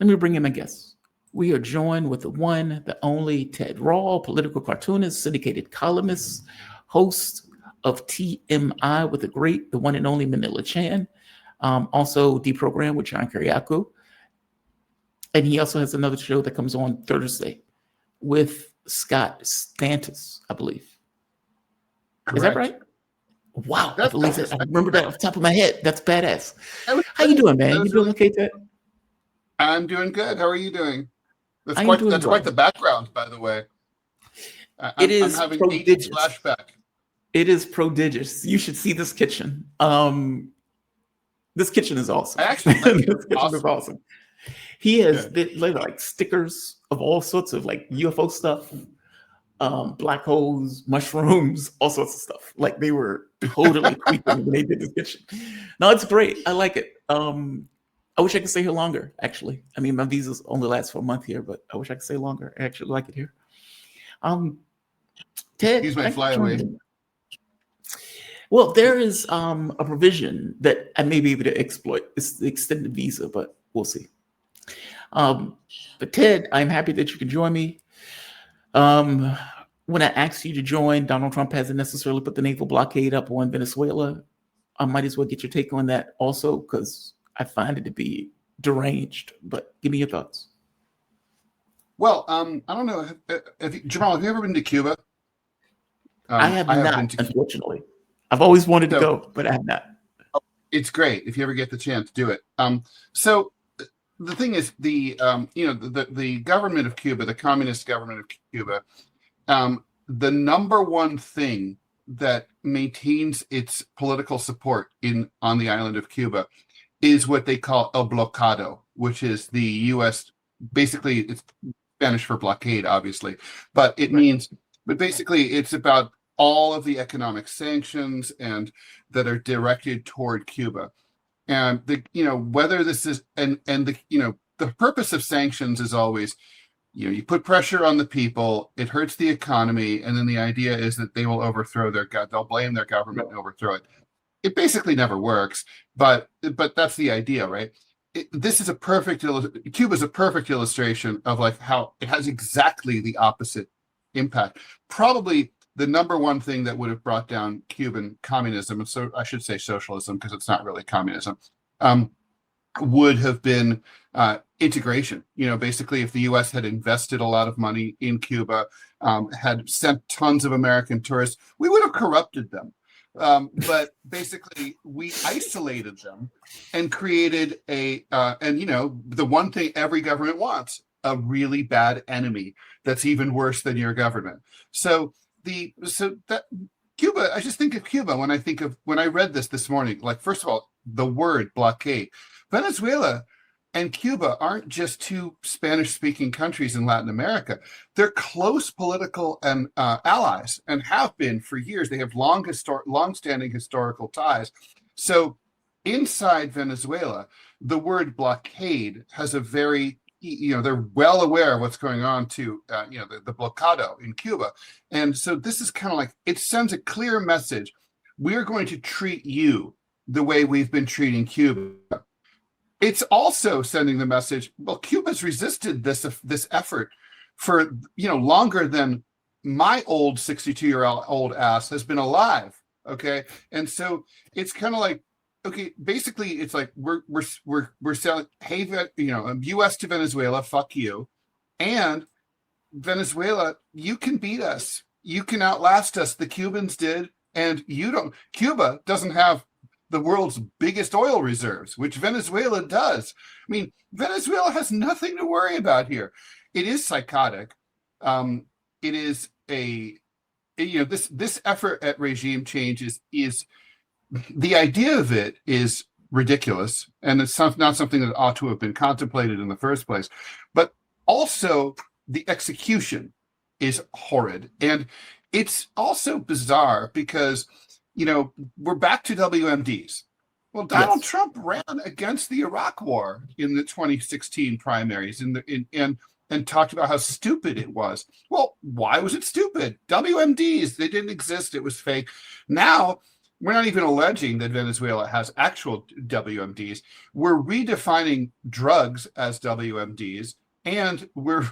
Let me bring in my guests. We are joined with the one, the only Ted Rall, political cartoonist, syndicated columnist, host of TMI with the one and only Manila Chan, also Deprogram with John Kiriakou. And he also has another show that comes on Thursday with Scott Stantis, I believe. Correct. Is that right? Wow, I believe that. I remember that off the top of my head. That's badass. How you doing, man? You doing okay, Ted? I'm doing good. How are you doing? That's quite the background, by the way. I'm having prodigious. 80s flashback. It is prodigious. You should see this kitchen. This kitchen is awesome. I actually like this kitchen is awesome. He has like stickers of all sorts of like UFO stuff, black holes, mushrooms, all sorts of stuff. Like they were totally creeping when they did this kitchen. No, it's great. I like it. I wish I could stay here longer, actually. I mean, my visas only last for a month here, but I wish I could stay longer. I actually like it here. Ted, he's my flyaway. Well, there is a provision that I may be able to exploit. It's the extended visa, but we'll see. But Ted, I'm happy that you can join me. When I asked you to join, Donald Trump hasn't necessarily put the naval blockade up on Venezuela. I might as well get your take on that also, because I find it to be deranged, but give me your thoughts. Well, I don't know. Jamal, have you ever been to Cuba? I have not, unfortunately. I've always wanted to go, but I have not. It's great if you ever get the chance to do it. So the thing is, the government of Cuba, the communist government of Cuba, the number one thing that maintains its political support on the island of Cuba is what they call el blockado, which is the U.S. Basically, it's Spanish for blockade, obviously, but it means. But basically, it's about all of the economic sanctions and that are directed toward Cuba, and whether this is the purpose of sanctions is always, you put pressure on the people, it hurts the economy, and then the idea is that they will overthrow they'll blame their government and overthrow it. It basically never works, but that's the idea, right? Cuba is a perfect illustration of like how it has exactly the opposite impact. Probably the number one thing that would have brought down Cuban communism, and so I should say socialism because it's not really communism, would have been integration. Basically, if the U.S. had invested a lot of money in Cuba, had sent tons of American tourists, we would have corrupted them. But basically, we isolated them and created the one thing every government wants, a really bad enemy that's even worse than your government. So that Cuba, I just think of Cuba when I read this morning. Like, first of all, the word blockade. Venezuela and Cuba aren't just two Spanish-speaking countries in Latin America. They're close political and allies, and have been for years. They have long-standing historical ties. So inside Venezuela, the word blockade has a very, they're well aware of what's going on to, the blockado in Cuba. And so this is kind of like, it sends a clear message. We're going to treat you the way we've been treating Cuba. It's also sending the message, well, Cuba's resisted this effort for, longer than my old 62-year-old ass has been alive. Okay. And so it's kind of like, okay, basically it's like we're selling, hey, US to Venezuela, fuck you. And Venezuela, you can beat us. You can outlast us. The Cubans did. And Cuba doesn't have the world's biggest oil reserves, which Venezuela does. I mean, Venezuela has nothing to worry about here. It is psychotic. It is this effort at regime change is the idea of it is ridiculous, and it's not something that ought to have been contemplated in the first place. But also the execution is horrid, and it's also bizarre because we're back to WMDs. Well, Donald Trump ran against the Iraq War in the 2016 primaries and talked about how stupid it was. Well, why was it stupid? WMDs, they didn't exist. It was fake. Now we're not even alleging that Venezuela has actual WMDs. We're redefining drugs as WMDs, and we're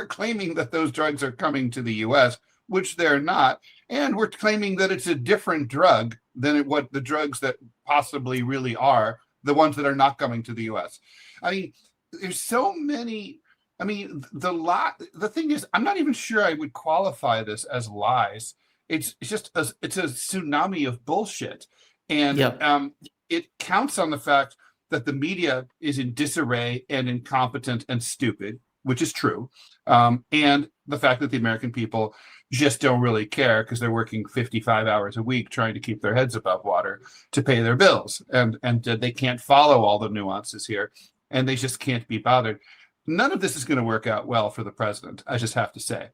claiming that those drugs are coming to the U.S., which they're not, and we're claiming that it's a different drug than what the drugs that possibly really are, the ones that are not coming to the U.S. I mean, there's so many. I mean, the thing is, I'm not even sure I would qualify this as lies. It's just it's a tsunami of bullshit, and it counts on the fact that the media is in disarray and incompetent and stupid, which is true, and the fact that the American people just don't really care because they're working 55 hours a week trying to keep their heads above water to pay their bills, and they can't follow all the nuances here, and they just can't be bothered. None of this is going to work out well for the president. I just have to say,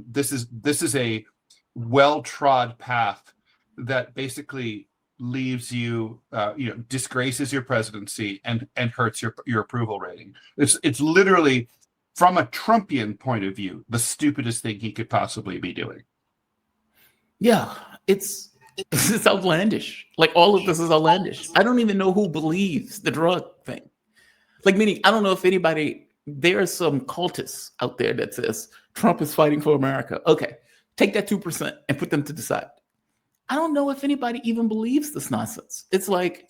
this is a well-trod path that basically leaves you, disgraces your presidency and hurts your approval rating. It's literally, from a Trumpian point of view, the stupidest thing he could possibly be doing. Yeah, it's outlandish. Like, all of this is outlandish. I don't even know who believes the drug thing. Like, meaning, I don't know if anybody, there are some cultists out there that says Trump is fighting for America. Okay, take that 2% and put them to the side. I don't know if anybody even believes this nonsense. It's like,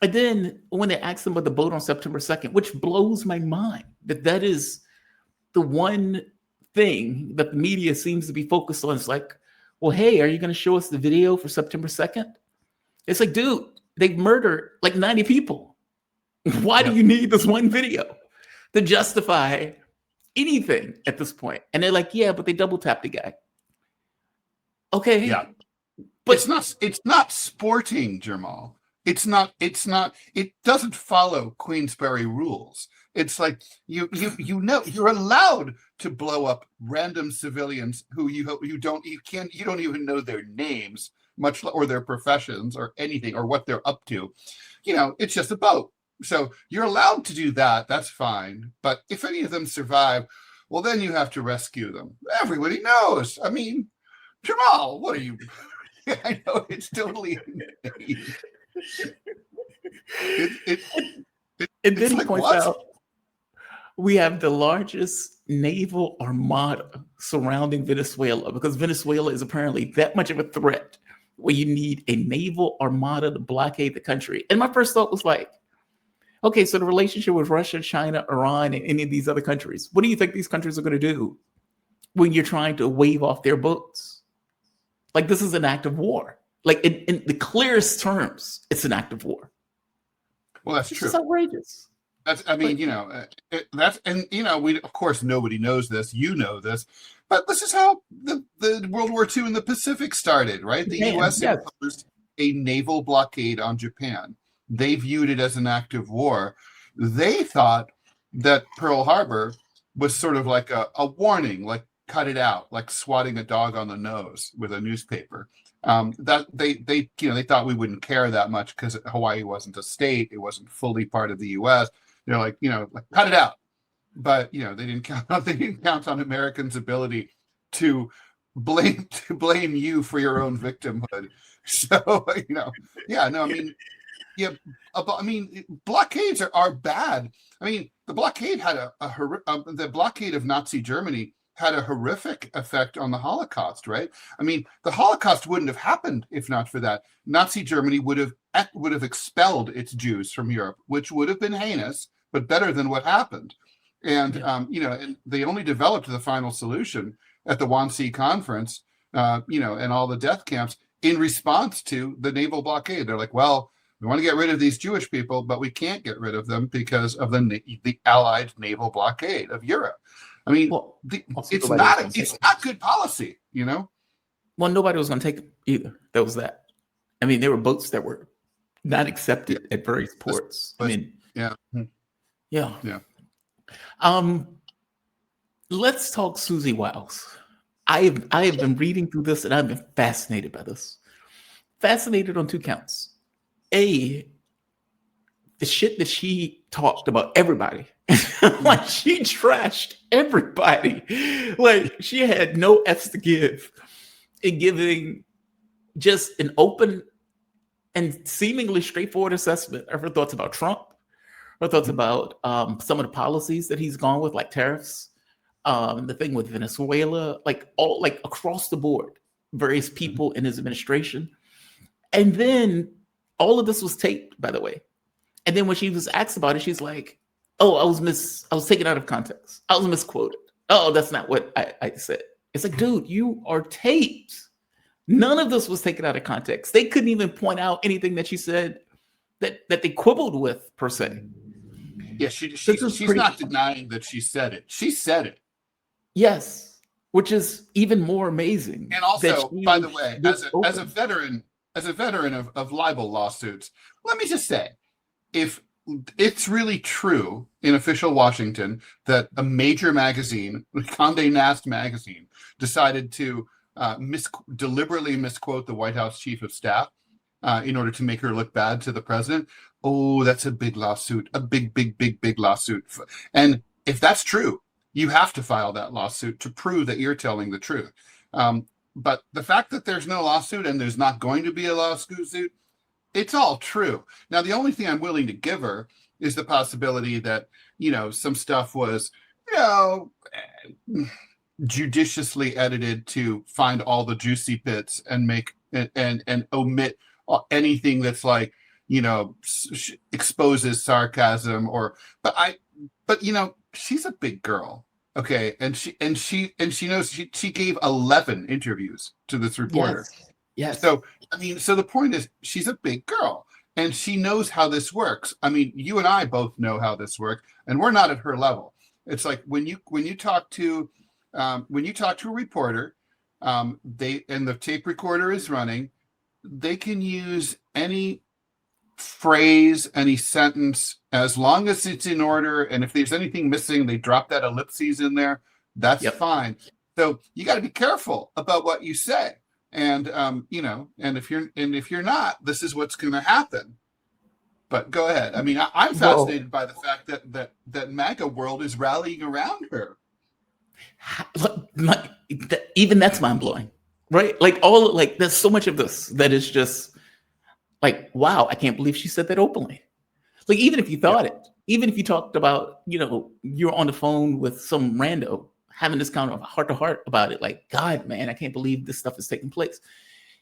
and then when they ask them about the vote on September 2nd, which blows my mind, that is the one thing that the media seems to be focused on. It's like, well, hey, are you going to show us the video for September 2nd? It's like, dude, they murdered like 90 people. Why do you need this one video to justify anything at this point? And they're like, yeah, but they double tapped the guy. Okay. Yeah. But it's not sporting, Jamal. It doesn't follow Queensberry rules. It's like you're allowed to blow up random civilians who you don't even know their names, much or their professions or anything or what they're up to. It's just a boat. So you're allowed to do that. That's fine. But if any of them survive, well, then you have to rescue them. Everybody knows. I mean, Jamal, what are you? I know it's totally. And then he points out, we have the largest naval armada surrounding Venezuela because Venezuela is apparently that much of a threat where you need a naval armada to blockade the country. And my first thought was like, okay, so the relationship with Russia, China, Iran, and any of these other countries, what do you think these countries are going to do when you're trying to wave off their boats? Like, this is an act of war. Like, in the clearest terms, it's an act of war. Well, that's true. It's outrageous. We, of course, nobody knows this. You know this, but this is how the World War II in the Pacific started, right? The U.S. imposed a naval blockade on Japan. They viewed it as an act of war. They thought that Pearl Harbor was sort of like a warning, like cut it out, like swatting a dog on the nose with a newspaper. That they thought we wouldn't care that much because Hawaii wasn't a state, it wasn't fully part of the U.S. They're like, cut it out. But they didn't count on Americans' ability to blame you for your own victimhood. So blockades are bad. I mean, the blockade had the blockade of Nazi Germany had a horrific effect on the Holocaust, right? I mean, the Holocaust wouldn't have happened if not for that. Nazi Germany would have expelled its Jews from Europe, which would have been heinous, but better than what happened. And and they only developed the final solution at the Wannsee Conference, and all the death camps in response to the naval blockade. They're like, well, we want to get rid of these Jewish people, but we can't get rid of them because of the Allied naval blockade of Europe. I mean, it's not good policy, Well, nobody was going to take them either. That was that. I mean, there were boats that were not accepted at various ports. Yeah. Let's talk Susie Wiles. I have been reading through this and I've been fascinated by this. Fascinated on two counts. The shit that she talked about everybody. Like, she trashed everybody. Like, she had no F's to give in giving just an open and seemingly straightforward assessment of her thoughts about Trump, her thoughts about some of the policies that he's gone with, like tariffs, the thing with Venezuela, like all like across the board, various people in his administration. And then all of this was taped, by the way. And then when she was asked about it, she's like, "Oh, I was taken out of context. I was misquoted. Oh, that's not what I said." It's like, dude, you are taped. None of this was taken out of context. They couldn't even point out anything that she said that they quibbled with per se. Yeah, she's not denying that she said it. She said it. Yes, which is even more amazing. And also, by the way, as a veteran of libel lawsuits, let me just say, if it's really true in official Washington that a major magazine, Condé Nast magazine, decided to deliberately misquote the White House chief of staff in order to make her look bad to the president, oh, that's a big lawsuit, a big lawsuit. And if that's true, you have to file that lawsuit to prove that you're telling the truth. But the fact that there's no lawsuit and there's not going to be a lawsuit, it's all true. Now, the only thing I'm willing to give her is the possibility that, some stuff was, judiciously edited to find all the juicy bits and make and omit anything that's like, exposes sarcasm but she's a big girl. Okay. And she knows she gave 11 interviews to this reporter. Yes. So the point is, she's a big girl and she knows how this works. I mean, you and I both know how this works, and we're not at her level. It's like when you talk to a reporter, and the tape recorder is running, they can use any phrase, any sentence, as long as it's in order. And if there's anything missing, they drop that ellipses in there. That's fine. So you got to be careful about what you say. And and if you're not, this is what's going to happen. But go ahead. I mean, I'm fascinated by the fact that MAGA world is rallying around her. Even that's mind blowing, right? There's so much of this that is just like, wow, I can't believe she said that openly. Like, even if you thought it, even if you talked about, you're on the phone with some rando having this kind of heart to heart about it, like, God, man, I can't believe this stuff is taking place.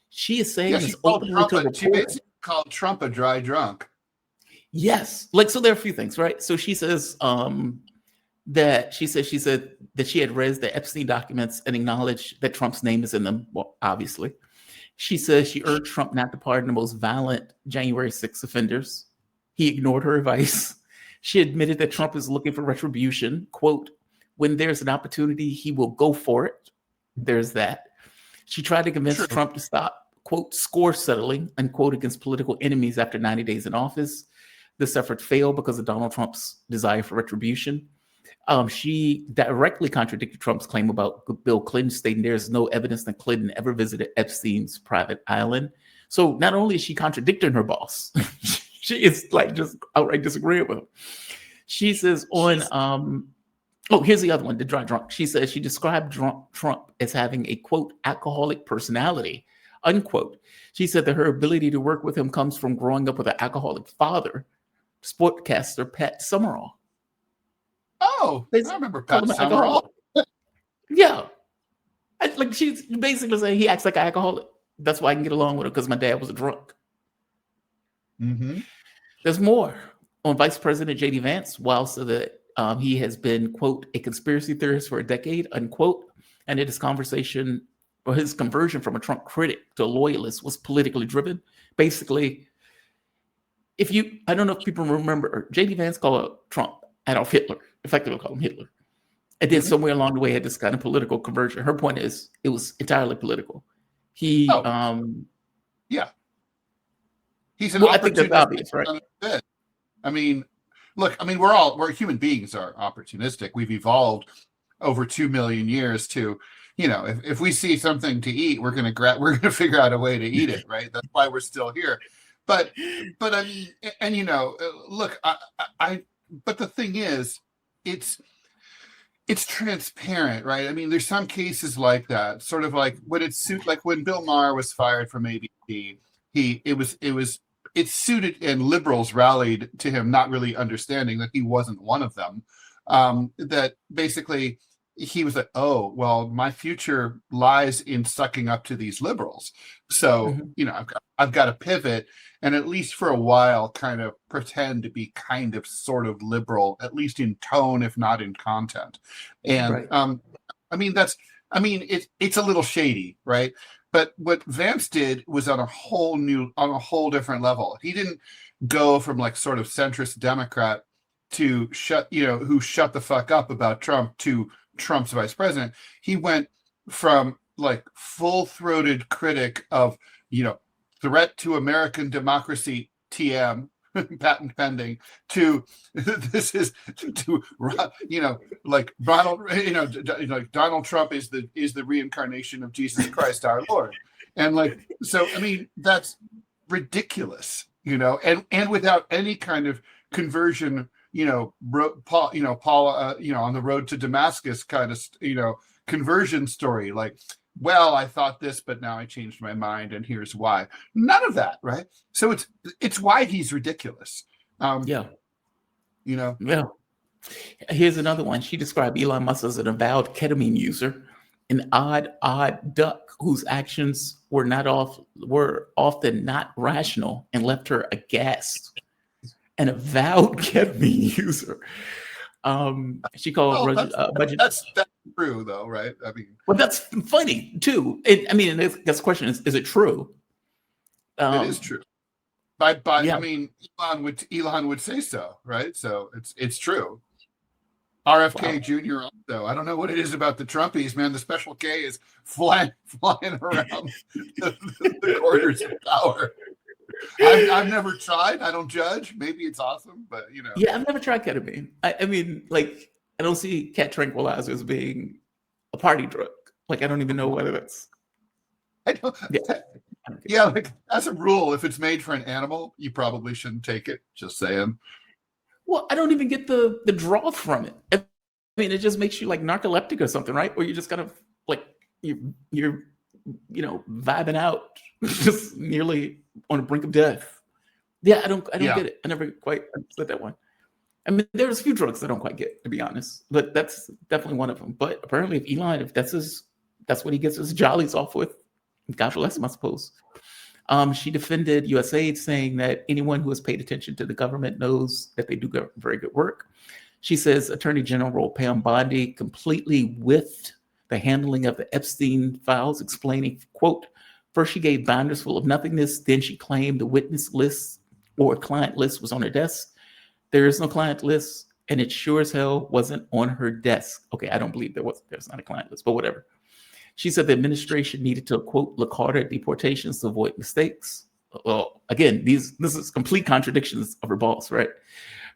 She is saying this openly to the she basically called Trump a dry drunk. Yes. So there are a few things, right? So she says that she said that she had read the Epstein documents and acknowledged that Trump's name is in them. Well, obviously. She says she urged Trump not to pardon the most violent January 6th offenders. He ignored her advice. She admitted that Trump is looking for retribution. Quote, when there's an opportunity, he will go for it. There's that. She tried to convince Trump to stop, quote, score settling, unquote, against political enemies after 90 days in office. This effort failed because of Donald Trump's desire for retribution. She directly contradicted Trump's claim about Bill Clinton, stating there's no evidence that Clinton ever visited Epstein's private island. So not only is she contradicting her boss, she is like just outright disagreeing with him. She says here's the other one, the dry drunk. She says she described Trump as having a, quote, alcoholic personality, unquote. She said that her ability to work with him comes from growing up with an alcoholic father, sportcaster Pat Summerall. Oh, I remember Pat Summerall. Yeah. She's basically saying he acts like an alcoholic. That's why I can get along with him, because my dad was a drunk. Mm-hmm. There's more. On Vice President J.D. Vance, Wiles said that he has been, quote, a conspiracy theorist for a decade, unquote, and that his conversion from a Trump critic to a loyalist was politically driven. Basically, I don't know if people remember, J.D. Vance called Trump Adolf Hitler, effectively called him Hitler. And then somewhere along the way had this kind of political conversion. Her point is it was entirely political. He's an I think that's obvious, right? I mean, look, we're human beings are opportunistic. We've evolved over 2 million years to, if we see something to eat, we're going to figure out a way to eat it, right? That's why we're still here. But I mean, and look, but the thing is, it's transparent, right? I mean, there's some cases like that, sort of like when like when Bill Maher was fired from ABC, it suited, and liberals rallied to him, not really understanding that he wasn't one of them. That basically he was like, oh, well, my future lies in sucking up to these liberals. So, I've got to pivot and at least for a while kind of pretend to be kind of sort of liberal, at least in tone, if not in content. And Right. it's a little shady, right? But what Vance did was on a whole different level. He didn't go from like sort of centrist Democrat to who shut the fuck up about Trump to Trump's vice president. He went from like full-throated critic of, threat to American democracy, TM, patent pending, to this is to like Donald, like Donald Trump is the reincarnation of Jesus Christ our Lord. And like, so I mean, that's ridiculous, and without any kind of conversion, Paul, on the road to Damascus kind of, conversion story, like, well, I thought this, but now I changed my mind, and here's why. None of that, right? So it's why he's ridiculous. Yeah. Yeah. Here's another one. She described Elon Musk as an avowed ketamine user, an odd duck whose actions were often not rational and left her aghast. An avowed ketamine user. She called budget. That's true, though, right? I mean, well, that's funny too. I mean, that's the question: is it true? It is true. But yeah. I mean, Elon would say so, right? So it's true. RFK Jr. also. I don't know what it is about the Trumpies, man. The special K is flying around the corridors of power. I've never tried. I don't judge. Maybe it's awesome, but Yeah, I've never tried ketamine. I mean, like, I don't see cat tranquilizers being a party drug. Like, I don't even know whether that's. I don't. Yeah, like as a rule, if it's made for an animal, you probably shouldn't take it. Just saying. Well, I don't even get the draw from it. I mean, it just makes you like narcoleptic or something, right? Or you just kind of like you're vibing out, just nearly on the brink of death. Yeah, I don't get it. I never quite understood that one. I mean, there's a few drugs I don't quite get, to be honest, but that's definitely one of them. But apparently, if that's what he gets his jollies off with, God bless him, I suppose. She defended USAID, saying that anyone who has paid attention to the government knows that they do very good work. She says Attorney General Pam Bondi completely whiffed the handling of the Epstein files, explaining, quote, first she gave binders full of nothingness, then she claimed the witness list or client list was on her desk. There is no client list, and it sure as hell wasn't on her desk. Okay, I don't believe there's not a client list, but whatever. She said the administration needed to, quote, look harder at deportations to avoid mistakes. Well, again, this is complete contradictions of her boss, right?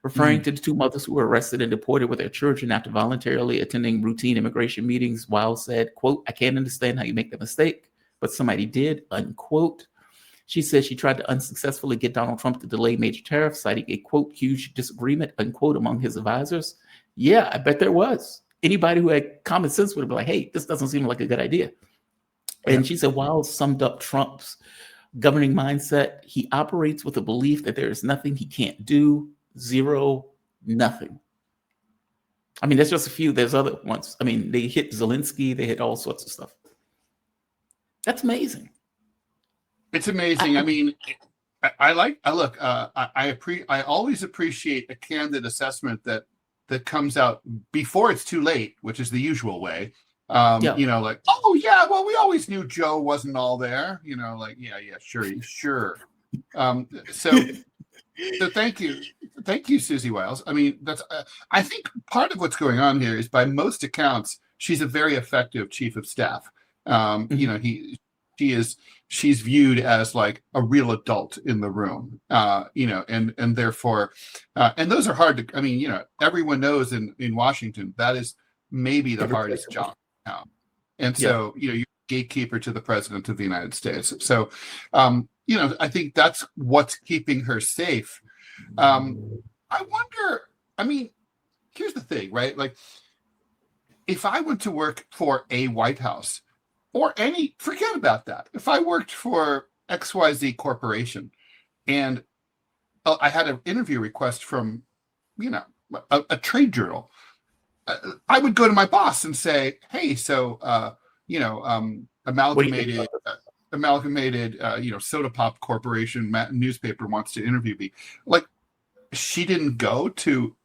Referring to the two mothers who were arrested and deported with their children after voluntarily attending routine immigration meetings, Wiles said, quote, I can't understand how you make the mistake, but somebody did, unquote. She said she tried to unsuccessfully get Donald Trump to delay major tariffs, citing a, quote, huge disagreement, unquote, among his advisors. Yeah, I bet there was. Anybody who had common sense would have been like, hey, this doesn't seem like a good idea. And she said, Wiles summed up Trump's governing mindset. He operates with a belief that there is nothing he can't do. Zero, nothing. I mean, there's just a few. There's other ones. I mean, they hit Zelensky. They hit all sorts of stuff. That's amazing. It's amazing. I mean, I always appreciate a candid assessment that comes out before it's too late, which is the usual way. Like, oh yeah, well, we always knew Joe wasn't all there. Like, yeah, sure. So thank you, Susie Wiles. I mean, that's I think part of what's going on here is, by most accounts, she's a very effective chief of staff. She's viewed as like a real adult in the room, and therefore, and those are hard to. I mean, everyone knows in Washington that is maybe the hardest job now, and so you're gatekeeper to the president of the United States. So, I think that's what's keeping her safe. I wonder. I mean, here's the thing, right? Like, if I went to work for a White House or forget about that. If I worked for XYZ Corporation and I had an interview request from, a trade journal, I would go to my boss and say, hey, so, Amalgamated, Soda Pop Corporation newspaper wants to interview me. Like, she didn't go to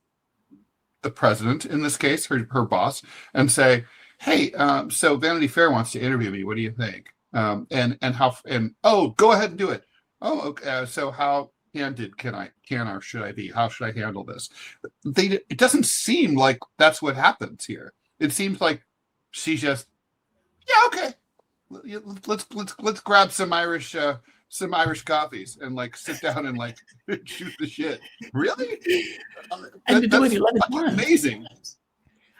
the president, in this case, her boss, and say, hey, so Vanity Fair wants to interview me. What do you think? Go ahead and do it. Oh, okay. So how handed should I be? How should I handle this? It doesn't seem like that's what happens here. It seems like she just, yeah, okay. Let's grab some Irish coffees and like sit down and like shoot the shit. Really? And to do it 11 times. Amazing.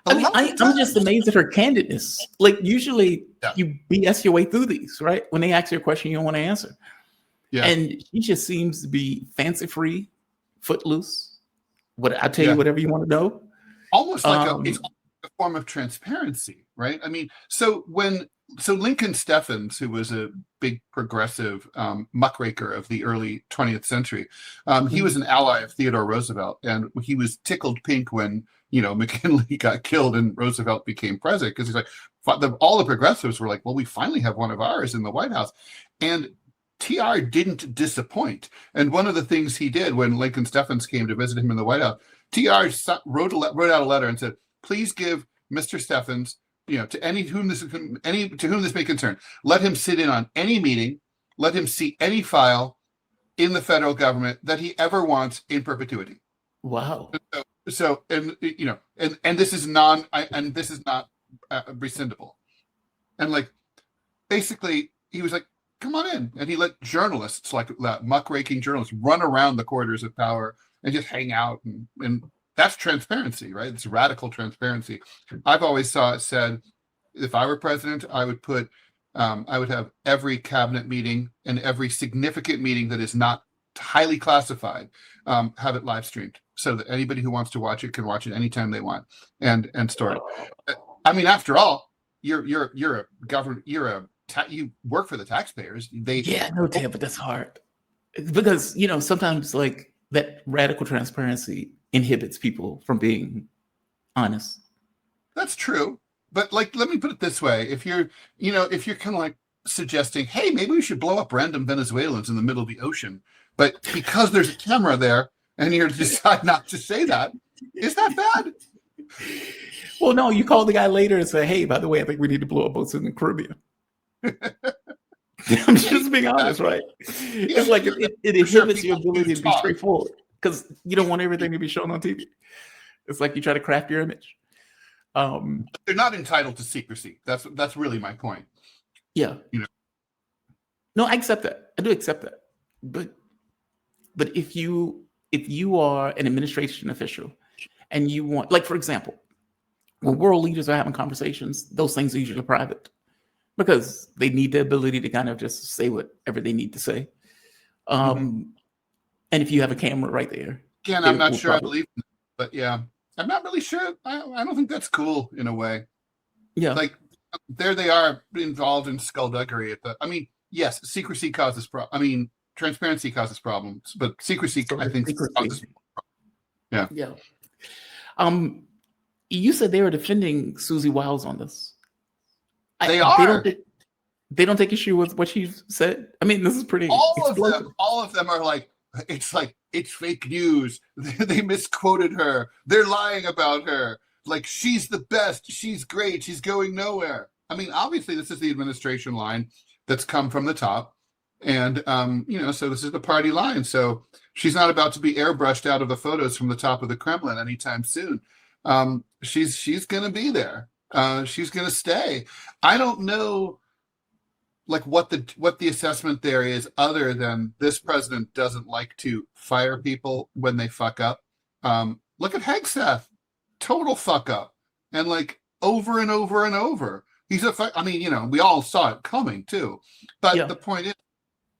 I'm just amazed at her candidness. Like usually you BS your way through these, right? When they ask you a question you don't want to answer. Yeah. And she just seems to be fancy free, footloose. I tell you whatever you want to know. Almost like it's a form of transparency, right? I mean, so Lincoln Steffens, who was a big progressive muckraker of the early 20th century, he was an ally of Theodore Roosevelt, and he was tickled pink when McKinley got killed and Roosevelt became president, because he's like, all the progressives were like, well, we finally have one of ours in the White House. And TR didn't disappoint. And one of the things he did when Lincoln Steffens came to visit him in the White House, TR wrote out a letter and said, please give Mr. Steffens, to whom this may concern, let him sit in on any meeting, let him see any file in the federal government that he ever wants in perpetuity. Wow. So this is not rescindable. And like, basically he was like, come on in. And he let journalists, like that muckraking journalists, run around the corridors of power and just hang out. And that's transparency, right? It's radical transparency. I've always said, if I were president, I would have every cabinet meeting and every significant meeting that is not highly classified, have it live streamed so that anybody who wants to watch it can watch it anytime they want and store it. I mean, after all, you're a government, you work for the taxpayers. But that's hard because sometimes like that radical transparency inhibits people from being honest. That's true, but like, let me put it this way: if you're kind of like suggesting, hey, maybe we should blow up random Venezuelans in the middle of the ocean, but because there's a camera there and you decide not to say that, is that bad? Well, no, you call the guy later and say, hey, by the way, I think we need to blow up boats in the Caribbean. I'm just being honest, right? It's like it inhibits your ability to be straightforward because you don't want everything to be shown on TV. It's like you try to craft your image. They're not entitled to secrecy. That's really my point. Yeah. No, I accept that. I do accept that. But if you are an administration official and you want, like, for example, when world leaders are having conversations, those things are usually private because they need the ability to kind of just say whatever they need to say. And if you have a camera right there. Again, I'm not sure I believe in it, but yeah, I'm not really sure. I don't think that's cool in a way. Yeah. Like, there they are involved in skullduggery. Yes, secrecy causes transparency causes problems, but secrecy, I think, causes problems. Yeah. You said they were defending Susie Wiles on this. They are. They don't take issue with what she said. I mean, this is pretty. All of them are like, it's fake news. They misquoted her. They're lying about her. Like, she's the best. She's great. She's going nowhere. I mean, obviously, this is the administration line that's come from the top. And, so this is the party line. So she's not about to be airbrushed out of the photos from the top of the Kremlin anytime soon. She's going to be there. She's going to stay. I don't know, like, what the assessment there is, other than this president doesn't like to fire people when they fuck up. Look at Hegseth, total fuck up, and like over and over and over. We all saw it coming too. But the point is,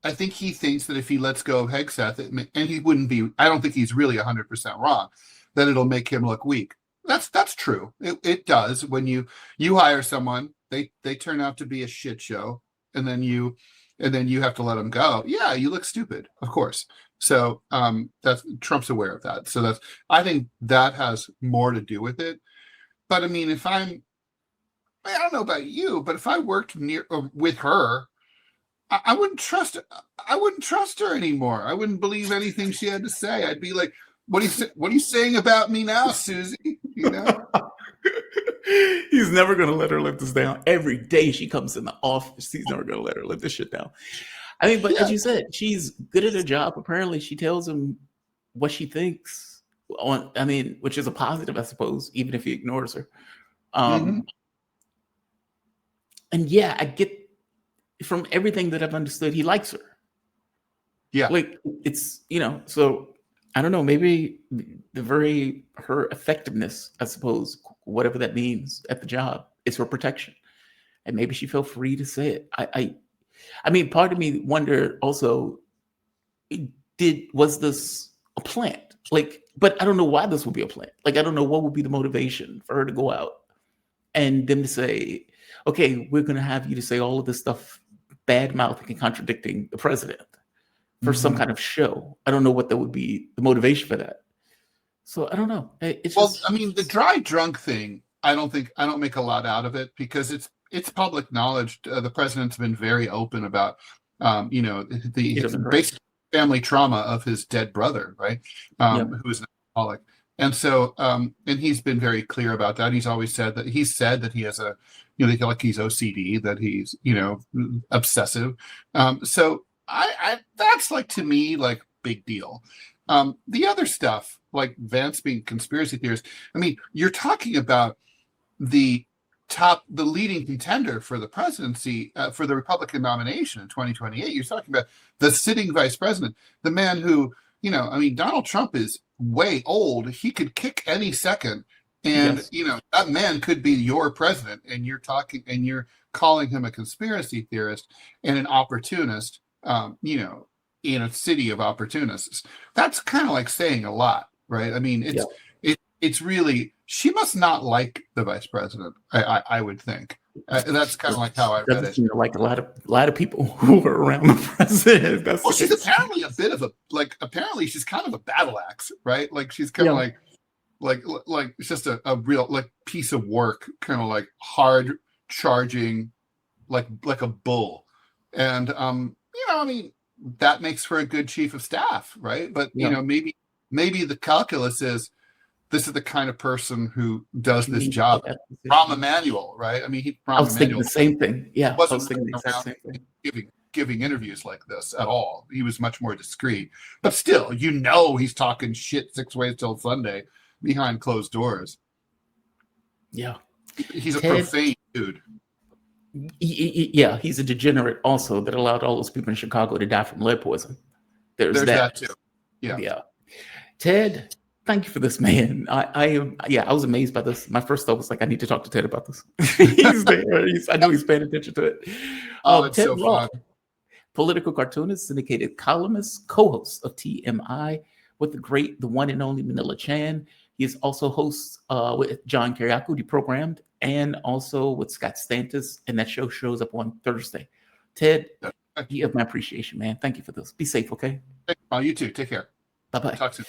I think he thinks that if he lets go of Hegseth, and he wouldn't be, I don't think he's really 100% wrong, that it'll make him look weak. That's true. It does. When you hire someone, they turn out to be a shit show, and then you have to let them go. Yeah, you look stupid, of course. So that's Trump's aware of that. So I think that has more to do with it. But I mean, I don't know about you, but if I worked near with her, I wouldn't trust. I wouldn't trust her anymore. I wouldn't believe anything she had to say. I'd be like, what are you saying about me now, Susie? You know? He's never going to let her live this down. Every day she comes in the office, he's never going to let her live this shit down. I mean, but as you said, she's good at her job. Apparently, she tells him what she thinks which is a positive, I suppose, even if he ignores her. And yeah, I get from everything that I've understood, he likes her. Yeah. Like it's, so I don't know, maybe her effectiveness, I suppose, whatever that means at the job, is her protection. And maybe she felt free to say it. I mean, part of me wonder also, was this a plant? Like, but I don't know why this would be a plant. Like, I don't know what would be the motivation for her to go out and them to say, okay, we're going to have you to say all of this stuff, bad mouthing and contradicting the president for some kind of show. I don't know what that would be the motivation for that. So I don't know. I mean, the dry drunk thing, I don't make a lot out of it because it's public knowledge. The president's been very open about, the basic family trauma of his dead brother, right? Who's an alcoholic. And so, and he's been very clear about that. He's always said that he has a, like he's OCD, that he's, obsessive. So I that's like, to me, like, big deal. The other stuff, like Vance being conspiracy theorist, I mean, you're talking about the leading contender for the presidency, for the Republican nomination in 2028. You're talking about the sitting vice president, the man who, I mean, Donald Trump is way old. He could kick any second. And, that man could be your president, and you're calling him a conspiracy theorist and an opportunist, in a city of opportunists. That's kind of like saying a lot, right? I mean, it's really, she must not like the vice president, I would think. That's kind of like how I read it. Like a lot of people who are around the president. Well, she's apparently a bit of apparently she's kind of a battle axe, right? Like she's kind of like it's just a real like piece of work, kind of like hard charging, like a bull. And I mean, that makes for a good chief of staff, right? But maybe the calculus is, this is the kind of person who does this job. Rahm Emanuel, right? I mean, I was thinking the same thing. Yeah, I was thinking the exact same thing. Giving interviews like this at all. He was much more discreet. But still, he's talking shit 6 ways till Sunday behind closed doors. Yeah. He's a profane dude. Yeah, he's a degenerate also that allowed all those people in Chicago to die from lead poison. There's that too. Yeah. Ted, thank you for this, man. I was amazed by this. My first thought was like, I need to talk to Ted about this. He's there. I know he's paying attention to it. It's Ted so Rall, fun. Political cartoonist, syndicated columnist, co-host of TMI with the one and only Manila Chan. He is also host with John Kiriakou, the programmed, and also with Scott Stantis, and that shows up on Thursday. Ted, you have my appreciation, man. Thank you for this. Be safe, okay? You too. Take care. Bye-bye. Talk soon.